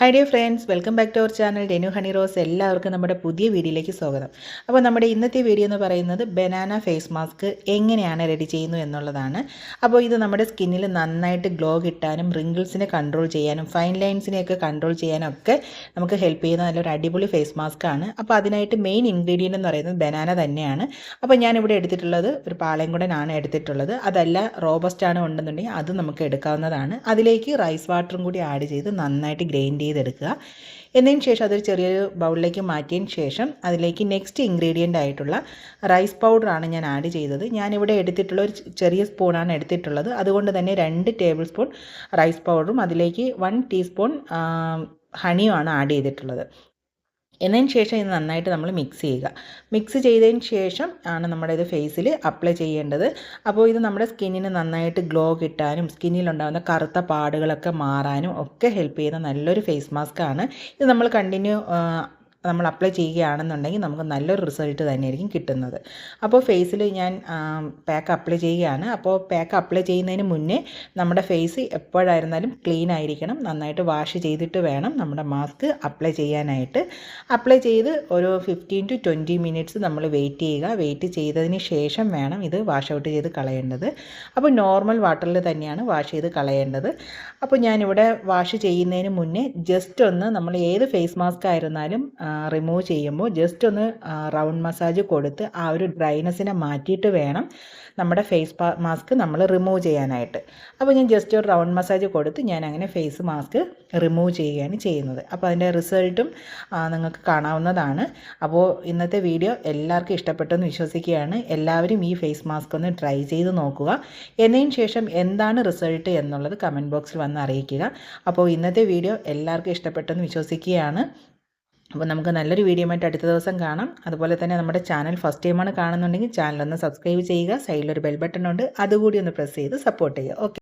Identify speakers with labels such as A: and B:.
A: Hi dear friends, welcome back to our channel Denu Honey Rose. എല്ലാവർക്കും നമ്മുടെ പുതിയ വീഡിയോയിലേക്ക് സ്വാഗതം. അപ്പോൾ നമ്മുടെ ഇന്നത്തെ വീഡിയോ എന്ന് പറയുന്നത് ബനാന ഫേസ് മാസ്ക് എങ്ങനെയാണ് റെഡി ചെയ്യുന്നു എന്നുള്ളതാണ്. അപ്പോൾ ഇത് നമ്മുടെ സ്കിന്നിൽ നന്നായിട്ട് ഗ്ലോ കിട്ടാനും റിങ്കിൾസിനെ കൺട്രോൾ ചെയ്യാനും ഫൈൻ ലൈൻസിനെയൊക്കെ കൺട്രോൾ ചെയ്യാനും ഒക്കെ നമുക്ക് ഹെൽപ്പ് ചെയ്യുന്ന നല്ലൊരു അടിപൊളി ഫേസ് മാസ്ക് ആണ്. അപ്പോൾ അതിനായിട്ട് മെയിൻ ഇൻഗ്രീഡിയൻ്റ് എന്ന് പറയുന്നത് ബനാന തന്നെയാണ്. അപ്പോൾ ഞാനിവിടെ എടുത്തിട്ടുള്ളത് ഒരു പാളയംകുടനാണ് എടുത്തിട്ടുള്ളത്. അതല്ല റോബസ്റ്റ് ആണ് ഉണ്ടെന്നുണ്ടെങ്കിൽ അത് നമുക്ക് എടുക്കാവുന്നതാണ്. അതിലേക്ക് റൈസ് വാട്ടറും കൂടി ആഡ് ചെയ്ത് നന്നായിട്ട് ഗ്രൈൻഡ് ചെയ്തെടുക്കുക. എന്നതിന് ശേഷം അതൊരു ചെറിയൊരു ബൗളിലേക്ക് മാറ്റിയതിന് ശേഷം അതിലേക്ക് നെക്സ്റ്റ് ഇൻഗ്രീഡിയൻ്റ് ആയിട്ടുള്ള റൈസ് പൗഡറാണ് ഞാൻ ആഡ് ചെയ്തത്. ഞാനിവിടെ എടുത്തിട്ടുള്ള ഒരു ചെറിയ സ്പൂണാണ് എടുത്തിട്ടുള്ളത്. അതുകൊണ്ട് തന്നെ 2 ടേബിൾ സ്പൂൺ റൈസ് പൗഡറും അതിലേക്ക് 1 ടീസ്പൂൺ ഹണിയുമാണ് ആഡ് ചെയ്തിട്ടുള്ളത്. എന്നതിന് ശേഷം ഇത് നന്നായിട്ട് നമ്മൾ മിക്സ് ചെയ്യുക. മിക്സ് ചെയ്തതിന് ശേഷം ആണ് നമ്മുടെ ഇത് ഫേസിൽ അപ്ലൈ ചെയ്യേണ്ടത്. അപ്പോൾ ഇത് നമ്മുടെ സ്കിന്നിന് നന്നായിട്ട് ഗ്ലോ കിട്ടാനും സ്കിന്നിലുണ്ടാകുന്ന കറുത്ത പാടുകളൊക്കെ മാറാനും ഒക്കെ ഹെൽപ്പ് ചെയ്യുന്ന നല്ലൊരു ഫേസ് മാസ്ക് ആണ്. ഇത് നമ്മൾ നമ്മൾ അപ്ലൈ ചെയ്യുകയാണെന്നുണ്ടെങ്കിൽ നമുക്ക് നല്ലൊരു റിസൾട്ട് തന്നെയായിരിക്കും കിട്ടുന്നത്. അപ്പോൾ ഫേസിൽ ഞാൻ പാക്ക് അപ്ലൈ ചെയ്യുകയാണ്. അപ്പോൾ പാക്ക് അപ്ലൈ ചെയ്യുന്നതിന് മുന്നേ നമ്മുടെ ഫേസ് എപ്പോഴായിരുന്നാലും ക്ലീൻ ആയിരിക്കണം. നന്നായിട്ട് വാഷ് ചെയ്തിട്ട് വേണം നമ്മുടെ മാസ്ക് അപ്ലൈ ചെയ്യാനായിട്ട്. അപ്ലൈ ചെയ്ത് ഒരു 15 to 20 മിനിറ്റ്സ് നമ്മൾ വെയിറ്റ് ചെയ്യുക. വെയിറ്റ് ചെയ്തതിന് ശേഷം വേണം ഇത് വാഷ് ഔട്ട് ചെയ്ത് കളയേണ്ടത്. അപ്പോൾ നോർമൽ വാട്ടറിൽ തന്നെയാണ് വാഷ് ചെയ്ത് കളയേണ്ടത്. അപ്പോൾ ഞാനിവിടെ വാഷ് ചെയ്യുന്നതിന് മുന്നേ ജസ്റ്റ് ഒന്ന് നമ്മൾ ഏത് ഫേസ് മാസ്ക് ആയിരുന്നാലും റിമൂവ് ചെയ്യുമ്പോൾ ജസ്റ്റ് ഒന്ന് റൗണ്ട് മസാജ് കൊടുത്ത് ആ ഒരു ഡ്രൈനെസ്സിനെ മാറ്റിയിട്ട് വേണം നമ്മുടെ ഫേസ് മാസ്ക് നമ്മൾ റിമൂവ് ചെയ്യാനായിട്ട്. അപ്പോൾ ഞാൻ ജസ്റ്റ് ഒരു റൗണ്ട് മസാജ് കൊടുത്ത് ഞാൻ അങ്ങനെ ഫേസ് മാസ്ക് റിമൂവ് ചെയ്യുകയാണ് ചെയ്യുന്നത്. അപ്പോൾ അതിൻ്റെ റിസൾട്ടും നിങ്ങൾക്ക് കാണാവുന്നതാണ്. അപ്പോൾ ഇന്നത്തെ വീഡിയോ എല്ലാവർക്കും ഇഷ്ടപ്പെട്ടെന്ന് വിശ്വസിക്കുകയാണ്. എല്ലാവരും ഈ ഫേസ് മാസ്ക് ഒന്ന് ട്രൈ ചെയ്ത് നോക്കുക. എന്നതിന് ശേഷം എന്താണ് റിസൾട്ട് എന്നുള്ളത് കമൻറ്റ് ബോക്സിൽ വന്ന് അറിയിക്കുക. അപ്പോൾ ഇന്നത്തെ വീഡിയോ എല്ലാവർക്കും ഇഷ്ടപ്പെട്ടെന്ന് വിശ്വസിക്കുകയാണ്. അപ്പോൾ നമുക്ക് നല്ലൊരു വീഡിയോ ആയിട്ട് അടുത്ത ദിവസം കാണാം. അതുപോലെ തന്നെ നമ്മുടെ ചാനൽ ഫസ്റ്റ് ടൈമാണ് കാണുന്നുണ്ടെങ്കിൽ ചാനൽ ഒന്ന് സബ്സ്ക്രൈബ് ചെയ്യുക. സൈഡിലൊരു ബെൽ ബട്ടൺ ഉണ്ട്, അതുകൂടി ഒന്ന് പ്രസ് ചെയ്ത് സപ്പോർട്ട് ചെയ്യുക. ഓക്കെ.